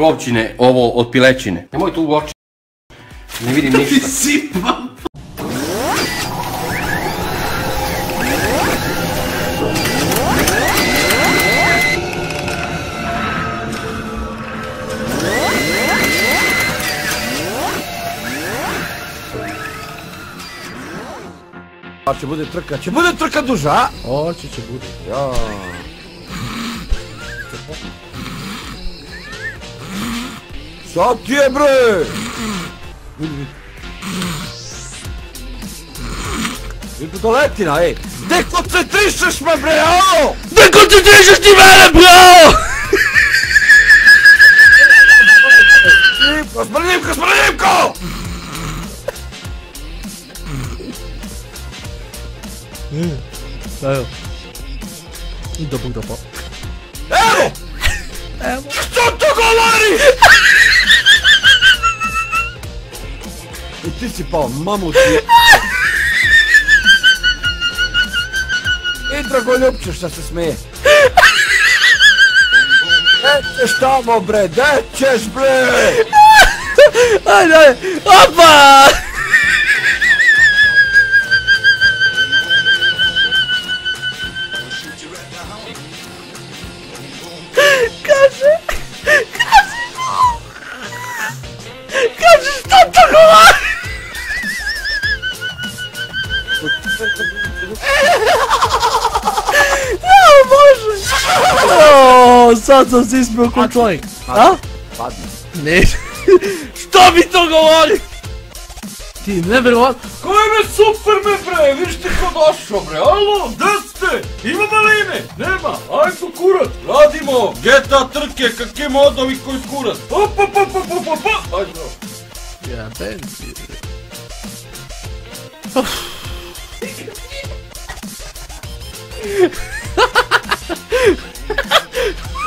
plovčine, ovo od pilećine. Nemoj tu u oči. Ne vidim ništa. Sipam. Će bude trka duža, a? Oći će bude. Ja. Šta ti je, bre? Vidi do letina, ej! Dekoncentrišeš me, bre, alo! Dekoncentrišeš ti mene, bro! Smrljivko! Evo. I do Bog da pa. Evo! Evo. Što to govori? I ti si pao, mamut je. I Dragoljubče šta se smeje. Gdje ćeš tamo, bre, gdje ćeš, bre? Ajde, opa! Kaže što to govori? O Bože! Sad sam se ispio ko čovjek. A? Padne. Ne. Što mi to govori? Ti nevjerovatno. Koji me super me, bre, viš ti ko došao, bre, alo, gdje ste? Ima maline? Nema, ajmo kurat, radimo, GTA trke, kakve modovi koji kurat, ajmo. Ja, benzi.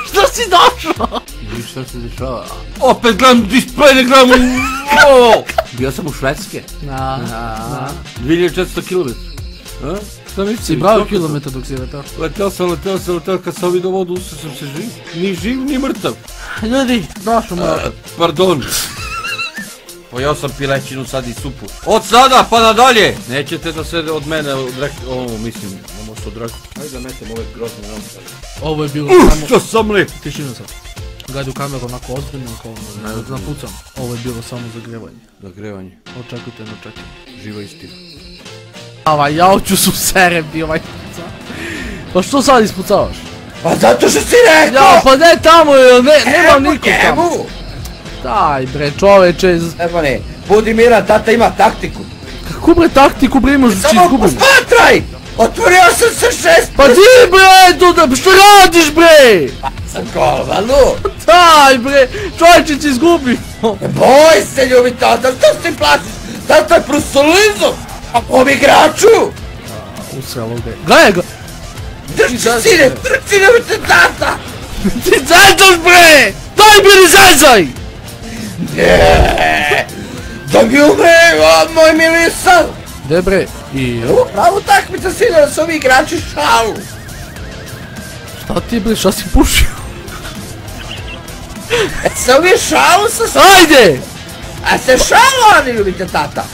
Što si došao? Viš šta se dešava? Opet gledam display, ne gledam u... Bio sam u Švedske. Na. 2400 km. Šta misliš? Si bravo kilometar dok si letao. Letao sam, kad sam vidio vodu, usao sam se živ. Ni živ, ni mrtav. Ljudi, došao moj opet. Pardon. Pojao sam pilećinu sad i supu. Od sada pa nadalje! Nećete da se od mene odrekli, mislim, ne može se odrekli. Hajde da metem ove grozne ramstave. Ovo je bilo samo... Što sam li? Tišina sad. Gledaj u kameru onako ozbiljno, kao napucam. Ovo je bilo samo zagrevanje. Zagrevanje. Očekujte, ne očekujte. Živa istina. Ja hoću su serem bi ovaj pucao. Pa što sad ispucavaš? Pa zato što si rekao! Ja, pa ne tamo, nemam nikog tamo. Daj bre čoveče. Evo ne, budi miran, tata ima taktiku. Kako bre taktiku bre imaš da će Samo izgubimo? posmatraj! Otvorio sam se 6... Pa ti bre, što radiš bre? Sam kolva, lud! Daj bre, čovječe će izgubimo. Ne boj se ljubi tata, što si plašiš? Tata je prusolizom! A ovom igraču! Usralo bre. Gledaj ga. Drži sine, ljubi te tata! Ti zezaš bre! Daj bre ne zezaj! Neee! Da mi umre, moj mili san! Gde bre? I... Pravo takmica sine da su ovi igrači šalu! Šta ti bre, šta si pušio? Se ovi šalu sa sve! Ajde! A se šalu oni ljubite tata!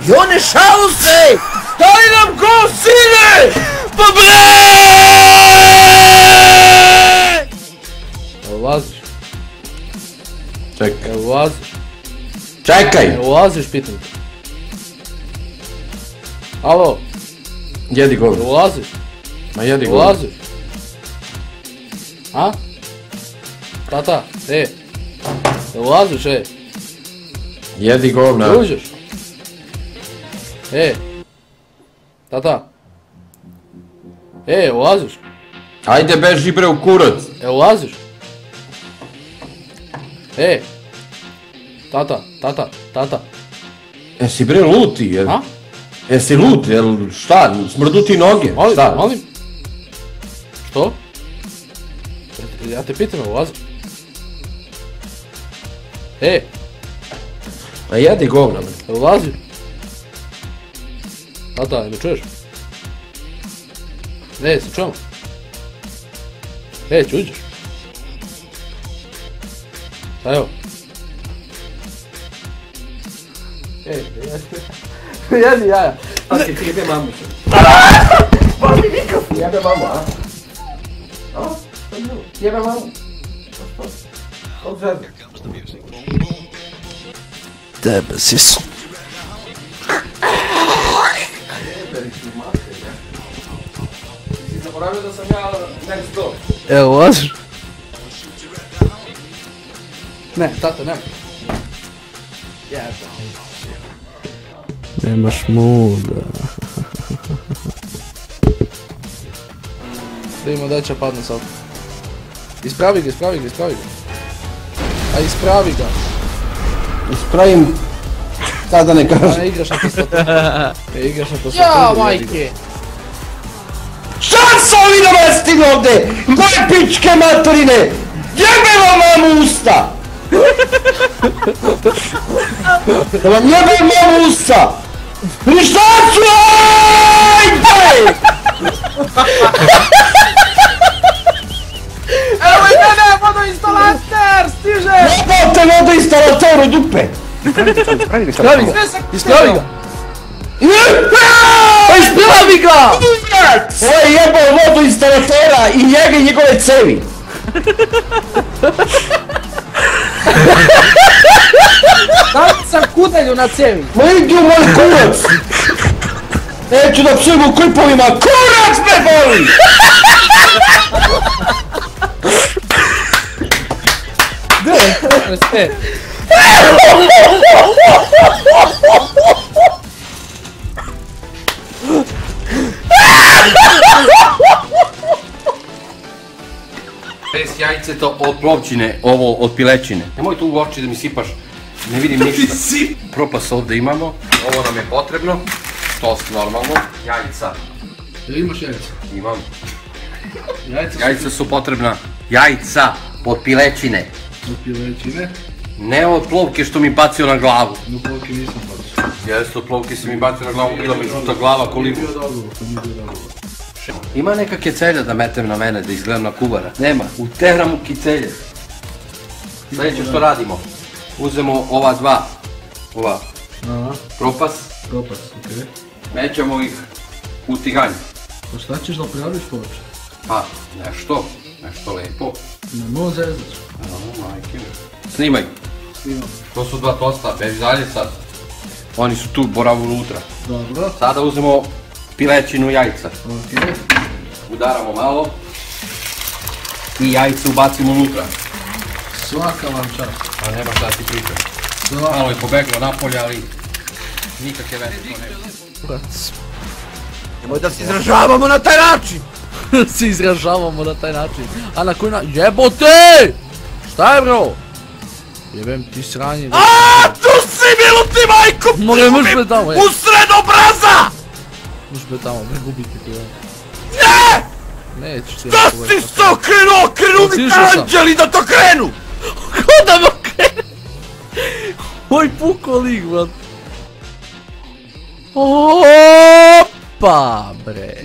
I one šalu se! Daj nam gol sine! Pa bre! Evo ulaziš? Čekaj. Evo ulaziš? Čekaj! Evo ulaziš, pitam te. Alo? Jedi Evo govno. ulaziš? Ma jedi Evo govno. ulaziš? A? Tata, evo ulaziš, Jedi govna. uđeš? Tata. Evo ulaziš? Ajde beži bre u kurac. Evo ulaziš? Tata. Jesi bre luti, jel? A? Jesi lud, jel šta, smrdu ti noge, šta? Molim? Što? Ja te pitam, evo ulaziš? Ma jedi govna bre. Evo ulaziš? Tata, me čuješ? Se čujemo? Čuđeš? Evo. Jedi jaja. Pazi, ti jebe mamu. Pazi mikrofon. Jebe mamu, a? Jebe mamu. Od žene. Tebe si su. Ti zaboravio da sam ja next door. Evo, ulaziš? Ne, tato, ne. Nemaš muda. Da imamo da će padne sad. Ispravi ga. A ispravi ga. Ispravim. Sada ne A kažem. ne igraš na to. Ja, majke! Šta su ovi namestili ovdje? Moje pičke materine! Jebe vam mamu usta! Da vam jebe mamu usta! Prištacu! Ajde! Evo i mene, vodoinstalater, stiže! Jebate vodoinstalator u dupe! Ispravi ga! Pa ispravi ga! Ovo je jebao vodoinstalatera i njega i njegove cevi! Daj sam kudelju na cevi! Ma idi u moj kurac! Neću da psujem u klipovima, kurac me boli! Respekt. Bez jajceta od plovčine, ovo od pilećine. Nemoj tu u oči da mi sipaš, ne vidim ništa. Propas ovdje imamo, ovo nam je potrebno, tost normalno, jajca. Imaš jajca? Imam. Jajca su potrebna, jajca od pilećine. Od pilećine? Ne od plovke što mi bacio na glavu. No plovke nisam bacio. Jeste, od plovke si mi bacio na glavu, bila mi žuta glava koliko. Ima neka kecelja da metem na mene, da izgledam na kuvara? Nema, uteram u kicelje. Sljedeće što radimo, uzemo ova dva, propas, okej. mećemo ih u tiganj. Pa šta ćeš da praviš poče? Pa, nešto lepo. Nemo zezaš. Snimaj. Snimam. To su dva tosta, beži dalje sad. Oni su tu, boravu unutra. Dobro. Sada uzmemo pilećinu jajca. Okej. Udaramo malo. I jajce ubacimo unutra. Svaka vam čast. A nema šta ti pričam. Malo je pobeglo napolje, ali nikakve veze to nema. Nemoj da se izražavamo na taj način! Se izražavamo na taj način. A na koji način? Jebote! Šta je bro? Jebem ti sranje. Aaaa, tu si bilo ti majko! Možeš me tamo, Usred obraza! Možeš me tamo, ne gubiti ti. Ne! Nećeš ti. Da si se okrenuo mi anđeli da to krenu! Ko da me okrenu? Oj puko lig, brat. Opa, bre.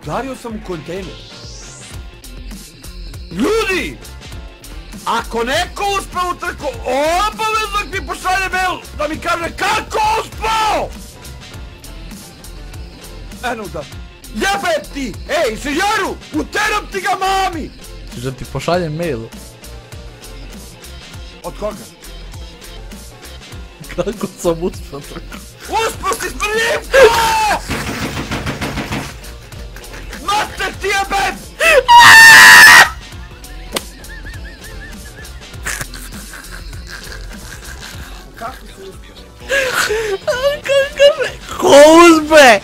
Udario sam u kontejner. Ljudi! Ako neko uspe u trku, obavezno mi pošalje mail da mi kaže kako uspao! Eno da. Jebe ti! Ej, Sejaru! Uteram ti ga mami! Češ da ti pošaljem mail? Od koga? Kako sam uspio trku? Uspio si smrljivko! Mater ti jebem! Ko uzbe?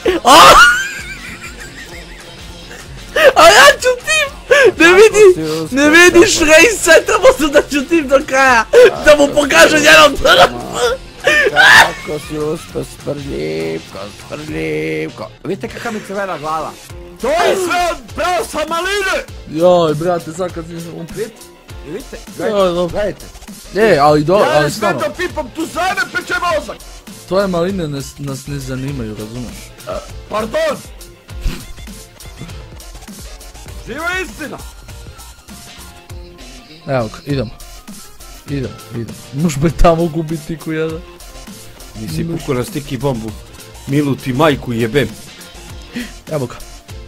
A ja ćutim! Ne vidiš rejse, tamo su da ćutim do kraja! Da mu pokažem jednom telefon! Kako si uspio smrljivko? Vidite kakva mi crvena glava? To je sve od prasa maline! Joj, brate, sad kad si umpit. Vidite, Gledajte. Ali ja ali ne stvarno. svetom pipom, tu zajme peče mozak! Tvoje maline nas ne zanimaju, razumeš? Pardon! Živa istina! Evo ga, idemo. Idem. Možeš me tamo gubiti ko jedan. Nisi pukao na stiki bombu. Milu ti majku jebem. Evo ga.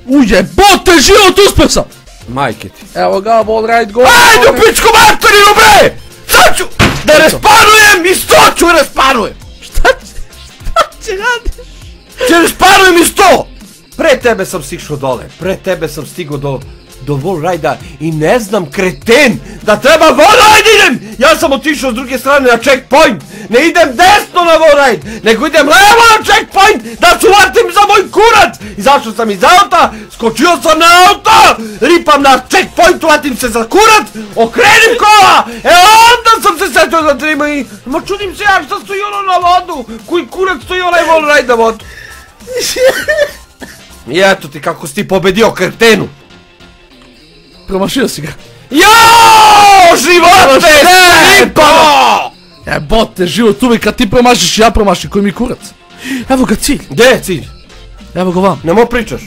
Ujebote, život uspio sam! Majke ti. Evo ga, wallride, go! Ajde u pičku materinu bre! Sad ću da respanujem i 100 ću respanujem! Šta će radiš? Će respanujem i 100! Pre tebe sam stišao dole, pre tebe sam stigao do wallride-a i ne znam kreten da treba wallride idem! Ja sam otišao s druge strane na checkpoint, ne idem desno na wallride, nego idem levo na checkpoint da se uvatim za moj kurac! Izašao sam iz auta, skočio sam na auto, ripam na checkpoint, uvatim se za kurac, okrenim kola, onda sam se setio da treba i... Ma čudim se ja šta stoji ono na vodu, koji kurac stoji onaj wallride na vodu. I eto ti kako si ti pobedio kretenu. Promašio si ga. Joooo, živote, slipalo! Jebote, život uvijek kad ti promašiš, ja promašim, koji mi kurac. Evo ga cilj. Gdje je cilj? Evo ga vam. Nemo pričaš.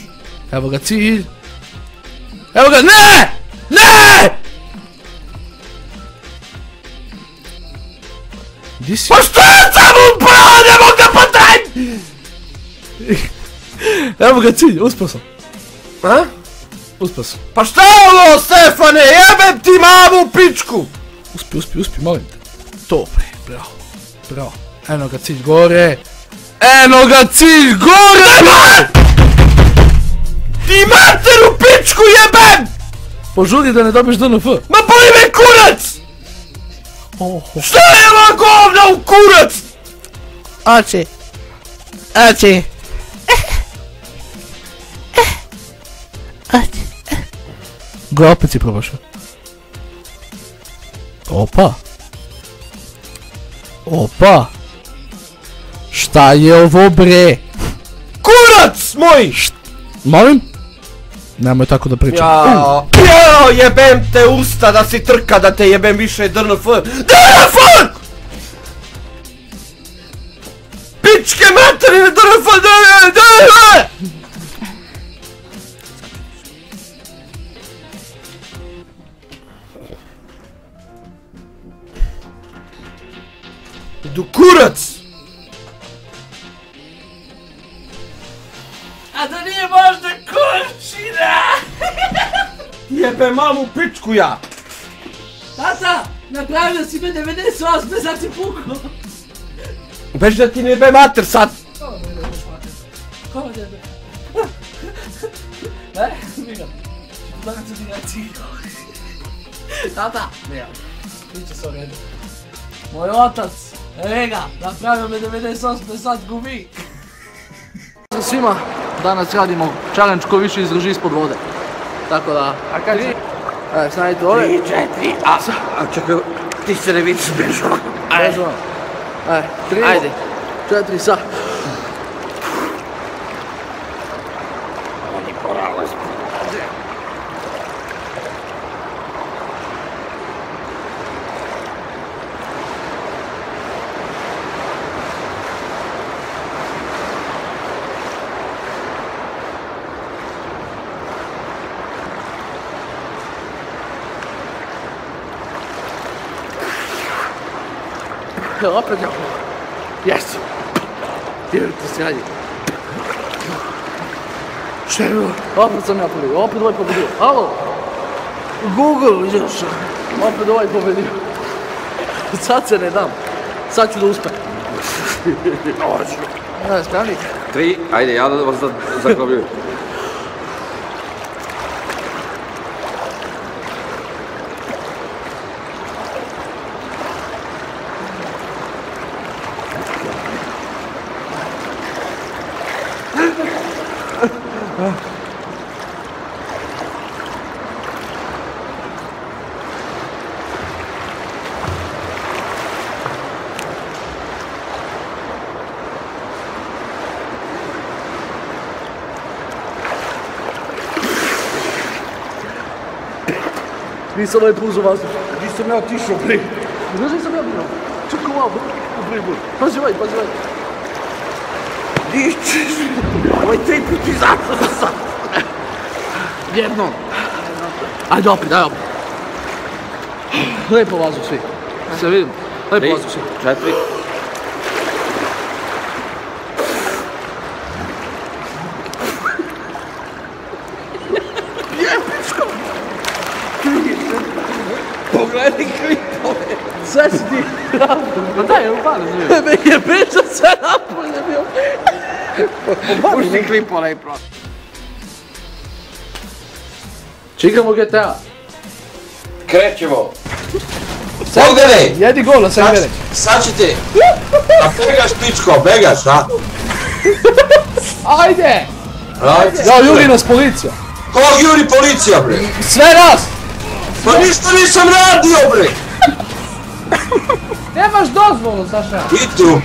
Evo ga cilj. Evo ga, ne! Ne! Gdje si? Pa što je sam upravo, ne mogu da potrajim! Evo ga cilj, uspio sam. A? Uspio sam. Pa šta je ovo, Stefane, jebem ti mamu pičku! Uspi, molim te. To, bravo. Eno ga cilj gore. Ti materu pičku jebem! Požuri da ne dobiješ DNF. Ma boli me kurac! Šta je ova govna u kurac? Oči. Go, opet si probašao. Opa. Šta je ovo bre? Kurac moj! Molim? Nemoj tako da pričam. Jao, jebem te usta da si trka, da te jebem više DNF. DNF! Pičke materine DNF! Idu kurac! A da nije možda kurčina! Jebe mamu pičku ja! Tata, napravio si me 98, sad si pukao. Već da ti ne jebe mater sad! Ko me jebe? Ne, Miga. Danas ću ti reći. Tata! Miga, biće se u redu. Moj otac, ga, napravio me 98, sad gubi. Svima, danas radimo challenge ko više izdrži ispod vode. Tako da... A kaj ti? Stavite ove. 3, 4, a čekaj, ti se ne vidiš bežo. Bežo. 3, 4, sa. Oni porale smo. Opet ja. Yes! Idem ti sranje. Šta je ovo? Opet sam ja pobedio, opet ovaj pobedio. Alo? Google, ideš. Opet ovaj pobedio. Sad se ne dam. Sad ću da uspem. Spremni? 3, ajde, ja da vas zaglobim. Nisam ovaj puzao vazduh. Gdje sam ja otišao, bre? Znaš nisam ja bilo? Čekaj malo, bre. Pazi ovaj. Gdje ćeš? Ovaj 3 put izašao sam. Jednom. Ajde opet. Lepo vazduh svi. Se vidimo. Daj pozdrav. 4. Pogledaj klipove. Sve si ti napolje. Pa daj, upali zvijem. Me je priča sve napolje bio. Pušti klip onaj prošli. Čekamo GTA. Krećemo. Bogdane! Jedi gol na servere. Sad će te... A begaš pičko, begaš, a? Ajde! Ajde. Ja, juri nas policija. Ko juri policija, bre? Sve nas! Pa ništa nisam radio, bre! Nemaš dozvolu, Saša. Itu,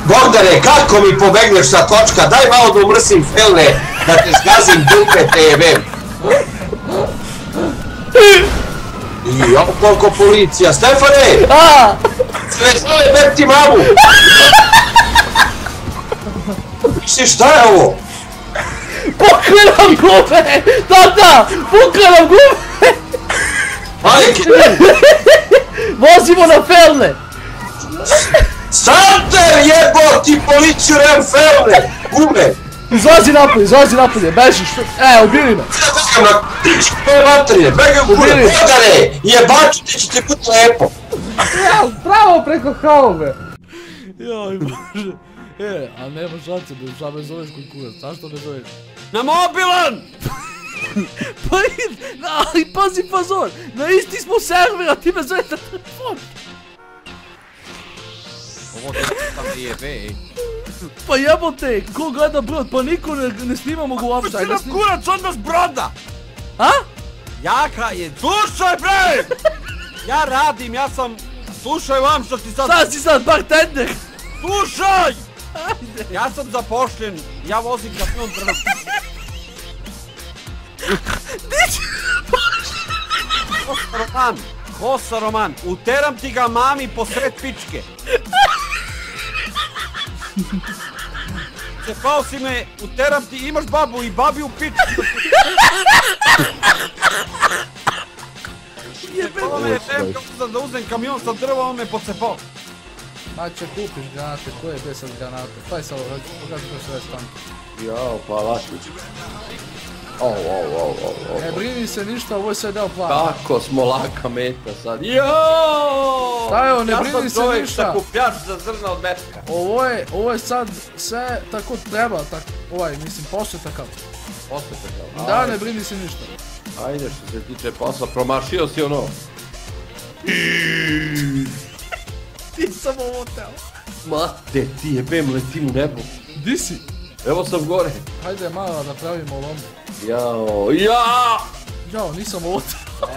Bogdane, kako mi pobegneš sa točka? Daj malo da umrsim felne, da te zgazim dupe, te jebem. I ovo koliko policija. Stefane! Sve zove, ber ti mamu! Misliš, šta je ovo? Pukli nam gume! Tata! Pukli nam gume! Majke! Vozimo na felne! Santer, jebo ti policiju, nemam felne! Gume! Izlazi napolje, bežiš! Ubili me! Begam na pičke materije, begam gume! Bogdane! Jebaču ti će ti biti lepo! Ja, pravo preko haube! Joj, bože! A nema šanse, šta me zoveš kod kurac, zašto me zoveš? Na mobilan! Ali pazi fazon, na isti smo server, a ti me zoveš na telefon! Ovo tam jebe. Pa jebote, ko gleda brod, pa niko ne snimamo ga uopšte. Kako si nam kurac odmah s broda? A? Jaka je, slušaj bre! Ja radim, ja sam... Slušaj vam što ti sad... Sad si sad bartender! Slušaj! Ja sam zapošljen, ja vozim kamion drva. Kosa Roman, uteram ti ga mami posred pičke. Cepao si me, uteram ti, imaš babu i babi u pičku. Cepao me, tem kako da uzem kamion sa drva, on me pocepao. Mače, kupiš granate, koje je 10 granate? Taj sad pokaži ko se već tamo. Jao, pa latić. Ne brini se ništa, ovo je sve deo plana. Tako smo laka meta sad. Jao! Stajo, ne brini se Ja sam čovjek ništa. sakupljač za zrna od metka. Ovo je sad sve tako treba, mislim, posle takav. Posle takav. Da, ne brini se ništa. Ajde, što se tiče posla, promašio si ono. Nisam ovo teo. Mate, ti jebem, letim u nebo. Di si? Evo sam gore. Hajde malo da pravimo lomu. Jao, Jao, nisam ovo teo.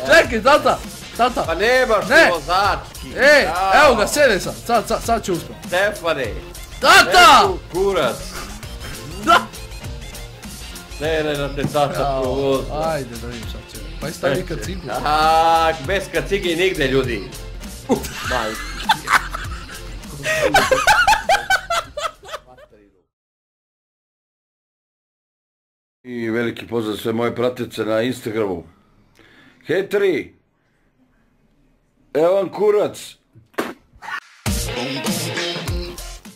Čekaj, tata! Tata! Pa nemaš Ne. ti vozački. Evo ga, sjede sad će uspjeti. Stefane. Tata! Evo kurac. Da! Ne, da te tata provozi. Ajde da vidim šta će. Pa i stavi kacigu. Bez kacige nigde, ljudi. Majke. I veliki pozdrav sve moje pratice na Instagramu. Hejteri! Evo vam kurac!